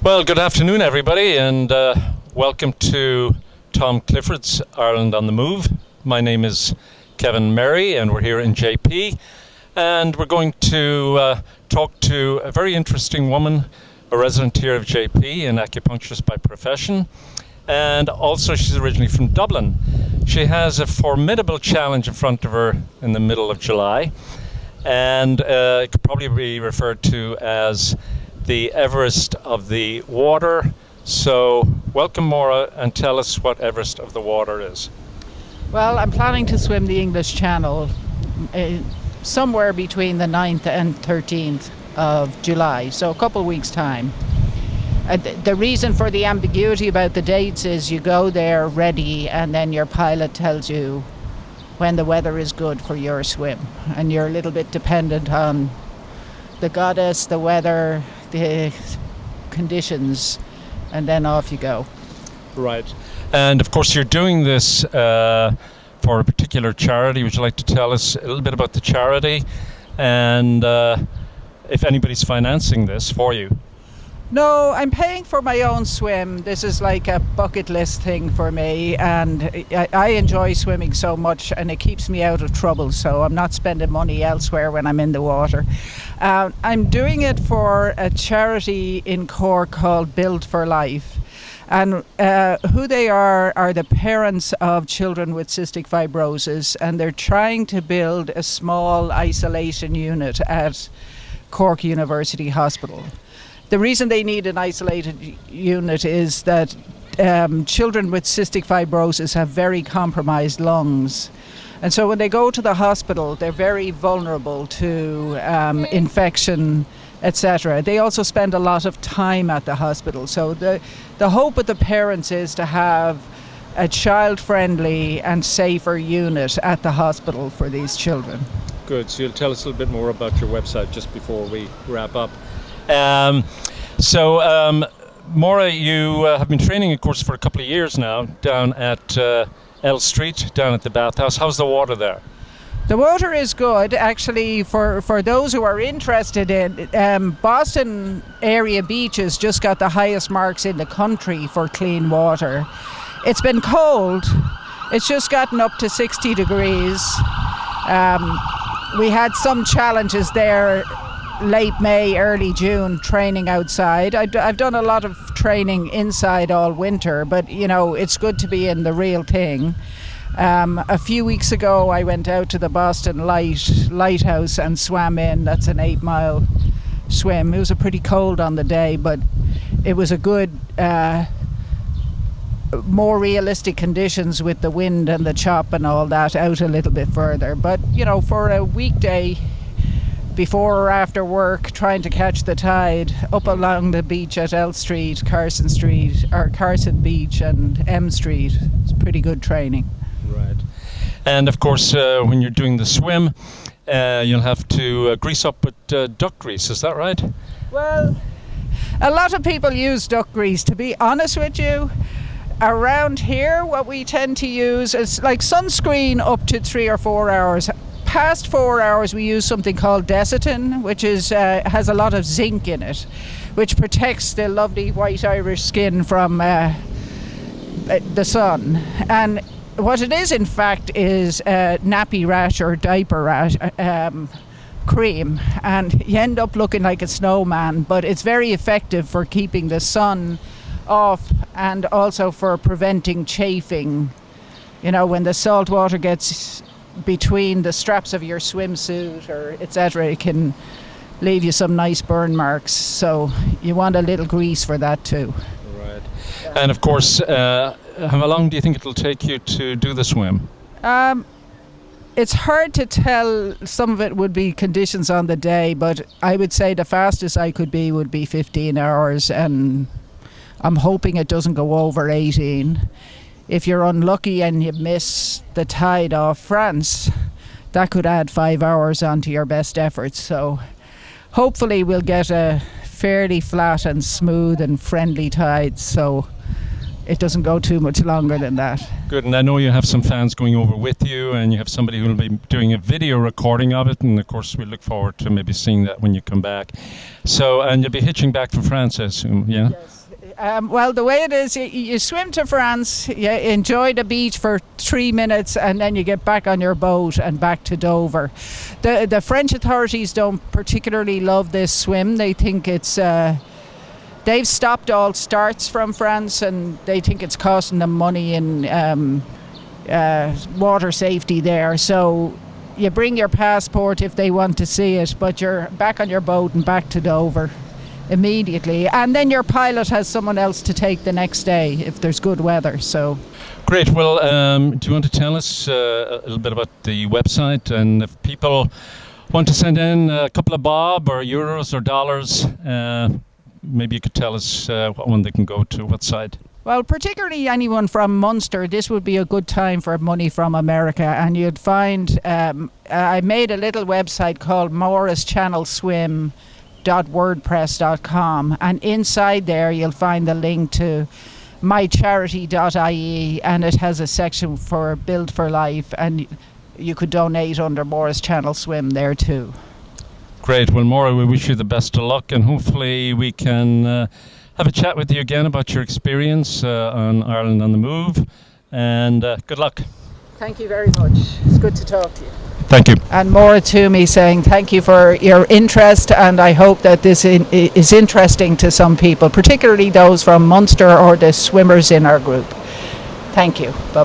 Well, good afternoon, everybody, and welcome to Tom Clifford's Ireland on the Move. My name is Kevin Merry, and we're here in JP, and we're going to talk to a very interesting woman, a resident here of JP, an acupuncturist by profession, and also she's originally from Dublin. She has a formidable challenge in front of her in the middle of July, and it could probably be referred to as the Everest of the water. So welcome, Maura, and tell us what Everest of the water is. Well, I'm planning to swim the English Channel somewhere between the 9th and 13th of July, so a couple of weeks' time. The reason for the ambiguity about the dates is you go there ready and then your pilot tells you when the weather is good for your swim, and you're a little bit dependent on the goddess, the weather, the conditions, and then off you go. Right. And of course you're doing this for a particular charity. Would you like to tell us a little bit about the charity and if anybody's financing this for you? No, I'm paying for my own swim. This is like a bucket list thing for me, and I enjoy swimming so much and it keeps me out of trouble, so I'm not spending money elsewhere when I'm in the water. I'm doing it for a charity in Cork called Build for Life, and who they are the parents of children with cystic fibrosis, and they're trying to build a small isolation unit at Cork University Hospital. The reason they need an isolated unit is that children with cystic fibrosis have very compromised lungs. And so when they go to the hospital, they're very vulnerable to infection, etc. They also spend a lot of time at the hospital. So the hope of the parents is to have a child-friendly and safer unit at the hospital for these children. Good. So you'll tell us a little bit more about your website just before we wrap up. Maura, you have been training, of course, for a couple of years now down at L Street, down at the bathhouse. How's the water there? The water is good, actually. For those who are interested in, Boston area beaches just got the highest marks in the country for clean water. It's been cold. It's just gotten up to 60 degrees. We had some challenges there late May, early June, training outside. I've done a lot of training inside all winter, but you know, it's good to be in the real thing. A few weeks ago I went out to the Boston Lighthouse and swam in. That's an 8-mile swim. It was a pretty cold on the day, but it was a good more realistic conditions with the wind and the chop and all that out a little bit further. But you know, for a weekday before or after work, trying to catch the tide up along the beach at L Street, Carson Street, or Carson Beach and M Street. It's pretty good training. Right. And of course, when you're doing the swim, you'll have to grease up with duck grease. Is that right? Well, a lot of people use duck grease. To be honest with you, around here, what we tend to use is like sunscreen up to 3 or 4 hours. Past 4 hours we use something called Desitin, which is has a lot of zinc in it, which protects the lovely white Irish skin from the sun. And what it is, in fact, is nappy rash or diaper rash cream, and you end up looking like a snowman, but it's very effective for keeping the sun off and also for preventing chafing. You know, when the salt water gets between the straps of your swimsuit or etc., it can leave you some nice burn marks, so you want a little grease for that too. Right. And of course, how long do you think it'll take you to do the swim? It's hard to tell. Some of it would be conditions on the day, but I would say the fastest I could be would be 15 hours, and I'm hoping it doesn't go over 18. If you're unlucky and you miss the tide off France, that could add 5 hours onto your best efforts. So hopefully we'll get a fairly flat and smooth and friendly tide, so it doesn't go too much longer than that. Good, and I know you have some fans going over with you, and you have somebody who will be doing a video recording of it, and of course we look forward to maybe seeing that when you come back. So, and you'll be hitching back from France, I assume, yeah? Yes. Well, the way it is, you swim to France, you enjoy the beach for 3 minutes, and then you get back on your boat and back to Dover. The French authorities don't particularly love this swim. They think it's... they've stopped all starts from France, and they think it's costing them money in water safety there. So you bring your passport if they want to see it, but you're back on your boat and back to Dover immediately, and then your pilot has someone else to take the next day if there's good weather. So great. Well, do you want to tell us a little bit about the website, and if people want to send in a couple of bob or euros or dollars, maybe you could tell us what one they can go to, what site? Well, particularly anyone from Munster, this would be a good time for money from America, and you'd find I made a little website called morrischannelswim.wordpress.com, and inside there you'll find the link to mycharity.ie, and it has a section for Build for Life, and you could donate under Morris Channel Swim there too. Great. Well, Maura, we wish you the best of luck, and hopefully we can have a chat with you again about your experience on Ireland on the Move, and good luck. Thank you very much. It's good to talk to you. Thank you. And Maura Toomey saying thank you for your interest, and I hope that this is interesting to some people, particularly those from Munster or the swimmers in our group. Thank you. Bye.